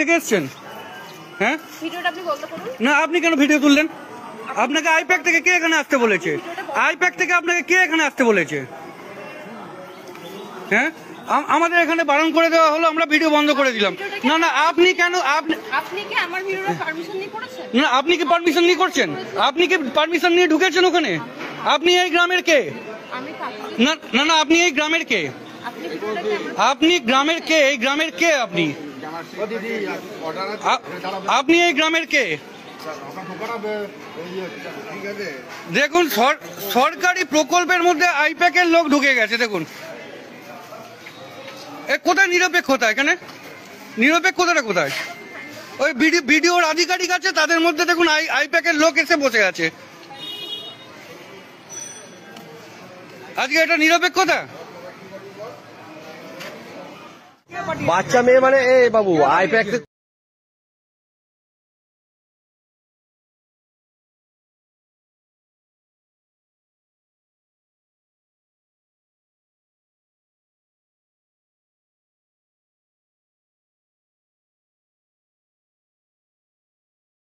থেকে এসছেন? হ্যাঁ, ভিডিওটা আপনি বন্ধ করুন। না আপনি কেন ভিডিও তুললেন? আপনাকে আইপ্যাক থেকে কে এখানে আসতে বলেছে? আইপ্যাক থেকে আপনাকে কে এখানে আসতে বলেছে? হ্যাঁ, আমাদের এখানে বারণ করে দেওয়া হলো, আমরা ভিডিও বন্ধ করে দিলাম। না না, আপনি কেন? আপনি কি আমার ভিডিওর পারমিশন নিয়ে করেছেন? না, আপনি কি পারমিশন নিয়ে করছেন? আপনি কি পারমিশন নিয়ে ঢুকেছেন ওখানে? আপনি এই গ্রামের কে? আমি না না না, আপনি এই গ্রামের কে? আপনি গ্রামের কে? এই গ্রামের কে আপনি? আপনি এই গ্রামের কে? দেখুন, সরকারি প্রকল্পের মধ্যে আইপ্যাকের লোক ঢুকে গেছে। দেখুন কোথায় নিরপেক্ষতা? এখানে নিরপেক্ষতাটা কোথায়? ওই বিডিওর আধিকারিক আছে, তাদের মধ্যে দেখুন আইপ্যাকের লোক এসে বসে আছে। আজকে এটা নিরপেক্ষতা? বাচ্চা মেয়ে মানে, এ বাবু আইপ্যাক